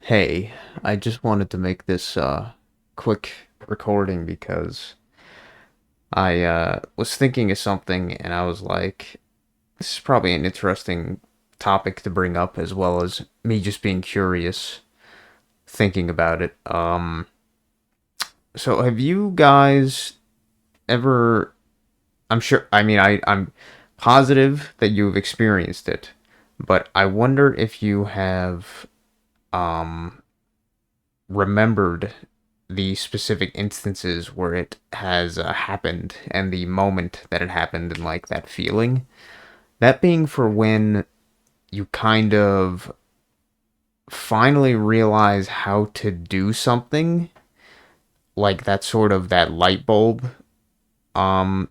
Hey, I just wanted to make this quick recording because I was thinking of something and I was like, this is probably an interesting topic to bring up as well as me just being curious thinking about it. So have you guys ever, I'm positive that you've experienced it, but I wonder if you have um remembered the specific instances where it has happened and the moment that it happened and like that feeling. That being for when you kind of finally realize how to do something, like that sort of that light bulb. I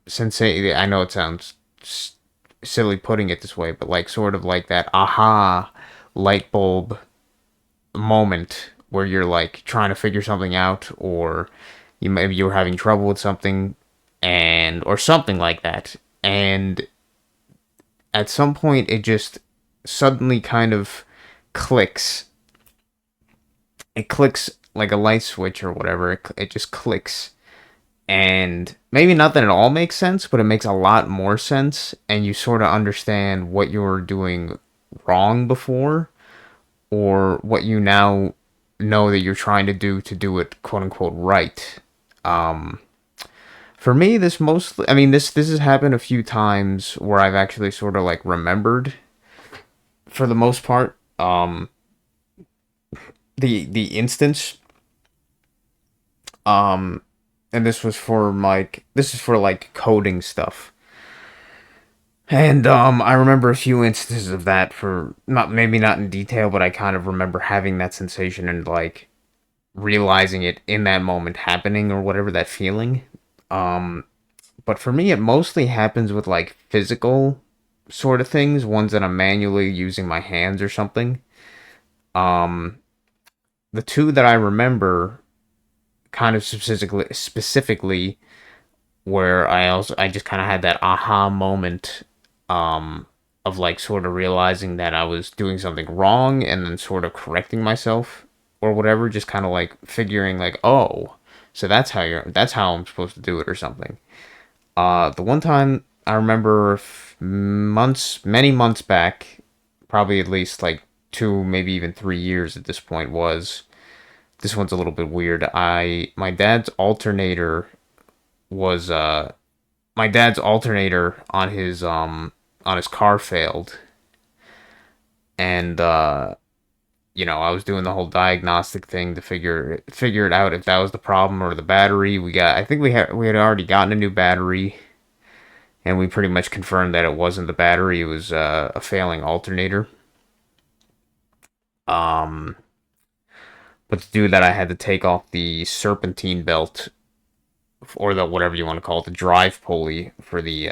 know it sounds silly putting it this way, but like sort of like that aha light bulb moment where you're like trying to figure something out, or maybe you were having trouble with something, and or something like that, and at some point it just suddenly kind of clicks. It clicks like a light switch or whatever. It just clicks, and maybe not that it all makes sense, but it makes a lot more sense, and you sort of understand what you were doing wrong before, or what you now know that you're trying to do it quote unquote right. Um, for me, this has happened a few times where I've actually sort of like remembered for the most part. The instance, um, and this is for like coding stuff. And I remember a few instances of that for not maybe not in detail, but I kind of remember having that sensation and like realizing it in that moment happening or whatever that feeling. Um, but for me, it mostly happens with like physical sort of things, ones that I'm manually using my hands or something. Um, the two that I remember kind of specifically where I just kind of had that aha moment of like sort of realizing that I was doing something wrong and then sort of correcting myself or whatever, just kind of like figuring like, oh, so that's how I'm supposed to do it or something. The one time I remember many months back, probably at least like 2, maybe even 3 years at this point, was this one's a little bit weird. My dad's alternator was my dad's alternator on his car failed, and I was doing the whole diagnostic thing to figure it out if that was the problem or the battery. I think we had already gotten a new battery, and we pretty much confirmed that it wasn't the battery; it was a failing alternator. Um, but to do that, I had to take off the serpentine belt, or the whatever you want to call it, the drive pulley for the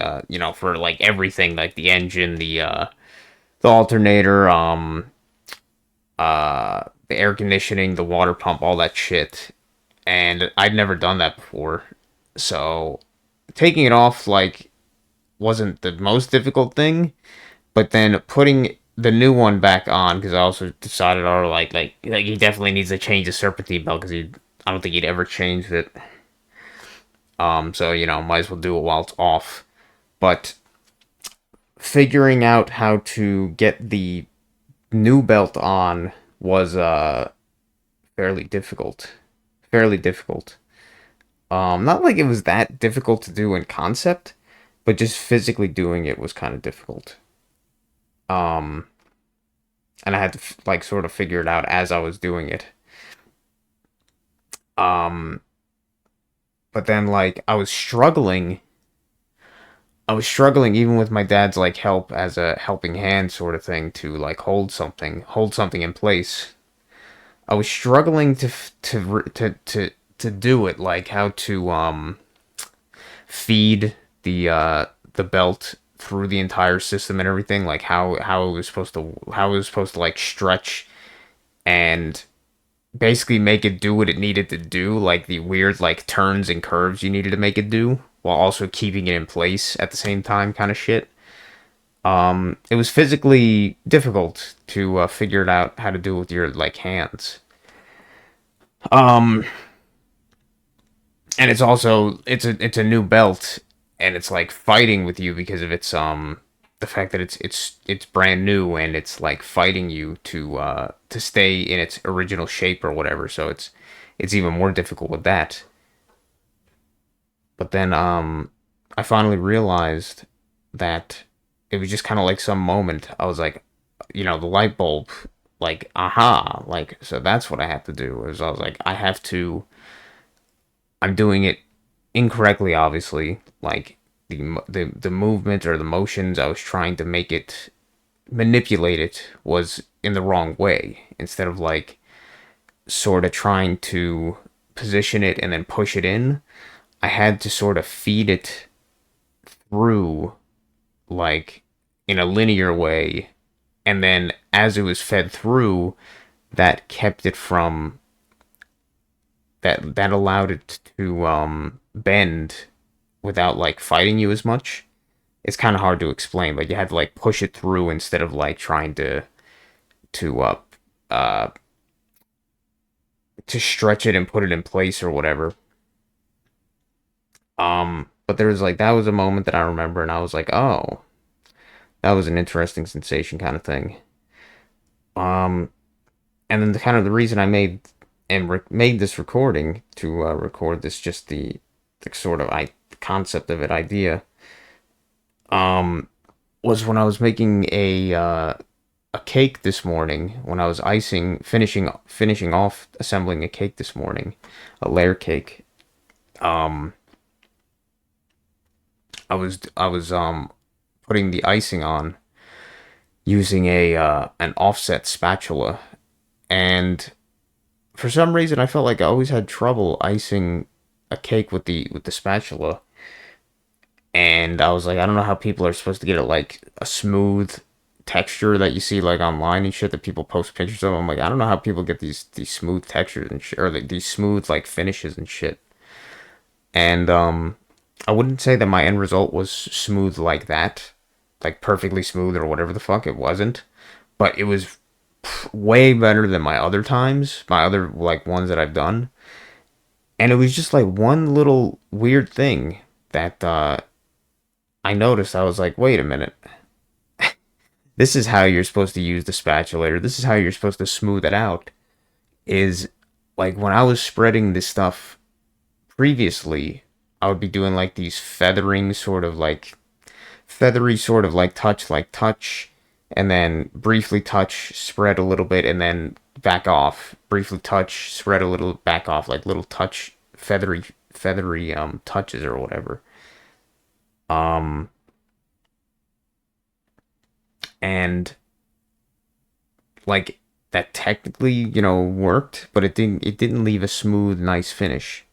for like everything, like the engine, the alternator, the air conditioning, the water pump, all that shit. And I'd never done that before, so taking it off like wasn't the most difficult thing. But then putting the new one back on, because I also decided, oh, like he definitely needs to change the serpentine belt because he I don't think he'd ever changed it. So might as well do it while it's off. But figuring out how to get the new belt on was fairly difficult. Fairly difficult. Not like it was that difficult to do in concept, but just physically doing it was kind of difficult. Um, and I had to like sort of figure it out as I was doing it. Um, but then like I was struggling even with my dad's like help as a helping hand sort of thing to like hold something in place. I was struggling to do it, like how to feed the belt through the entire system and everything, like how it was supposed to like stretch and basically make it do what it needed to do, like the weird like turns and curves you needed to make it do, while also keeping it in place at the same time, kind of shit. It was physically difficult to figure it out how to do it with your like hands. Um, and it's a new belt, and it's like fighting with you because of its the fact that it's brand new, and it's like fighting you to stay in its original shape or whatever. So it's even more difficult with that. But then I finally realized that it was just kind of like some moment. I was like, the light bulb, like, aha, like, so that's what I have to do. Is I was like, I'm doing it incorrectly, obviously. Like the movement or the motions I was trying to make it manipulate it was in the wrong way. Instead of like sort of trying to position it and then push it in, I had to sort of feed it through, like, in a linear way, and then as it was fed through, that kept it from that allowed it to bend without like fighting you as much. It's kind of hard to explain, but you had to like push it through instead of like trying to uh uh to stretch it and put it in place or whatever. But there was like that was a moment that I remember, and I was like, oh, that was an interesting sensation kind of thing. Um, and then the kind of the reason I made this recording to record this, just the sort of concept of it idea, um, was when I was making a cake this morning, when I was finishing off assembling a cake this morning, a layer cake. Um, I was putting the icing on using a an offset spatula, and for some reason I felt like I always had trouble icing a cake with the spatula. And I was like, I don't know how people are supposed to get it like a smooth texture that you see like online and shit that people post pictures of. I'm like, I don't know how people get these smooth textures and shit, or like these smooth like finishes and shit. And I wouldn't say that my end result was smooth like that, like perfectly smooth or whatever the fuck, it wasn't, but it was way better than my other times, my other like ones that I've done. And it was just like one little weird thing that I noticed. I was like, wait a minute. This is how you're supposed to use the spatula, or this is how you're supposed to smooth it out. Is like when I was spreading this stuff previously, I would be doing like these feathery sort of like touch, and then briefly touch, spread a little bit, and then back off. Briefly touch, spread a little, back off, like little touch, feathery touches or whatever. Um, and like that technically, worked, but it didn't leave a smooth, nice finish.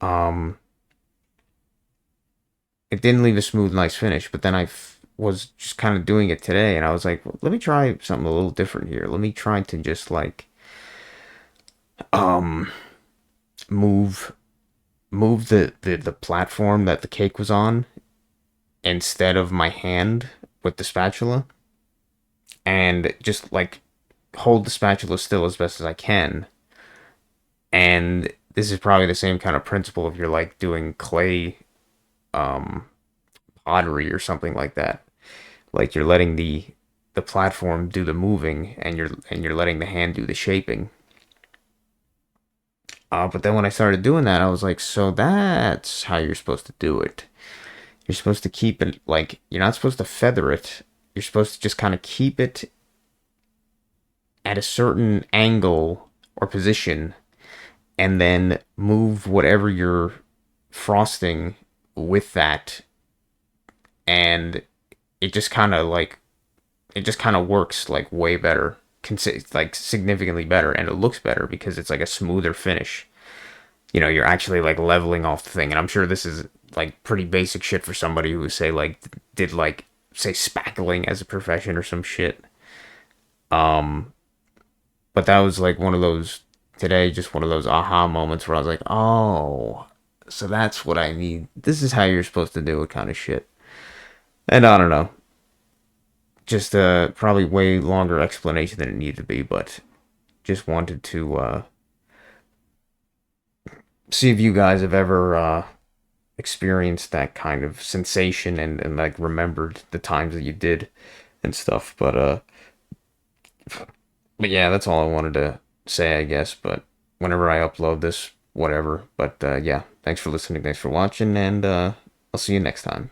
Um, it didn't leave a smooth, nice finish, but then was just kind of doing it today, and I was like, well, let me try something a little different here. Let me try to just like um move move the platform that the cake was on instead of my hand with the spatula, and just like hold the spatula still as best as I can. And this is probably the same kind of principle if you're like doing clay um pottery or something like that. Like you're letting the platform do the moving, and you're letting the hand do the shaping. But then when I started doing that, I was like, so that's how you're supposed to do it. You're supposed to keep it like you're not supposed to feather it. You're supposed to just kind of keep it at a certain angle or position, and then move whatever you're frosting with that, and it just kind of like it just kind of works like way better, like significantly better, and it looks better because it's like a smoother finish. You're actually like leveling off the thing, and I'm sure this is like pretty basic shit for somebody who say like did like say spackling as a profession or some shit. Um, but that was like one of those today, just one of those aha moments where I was like, oh, so that's what I need. This is how you're supposed to do it, kind of shit. And I don't know, just probably way longer explanation than it needed to be, but just wanted to see if you guys have ever experienced that kind of sensation and like remembered the times that you did and stuff. But yeah, that's all I wanted to say, I guess. But whenever I upload this, whatever. But yeah, thanks for listening, thanks for watching, and I'll see you next time.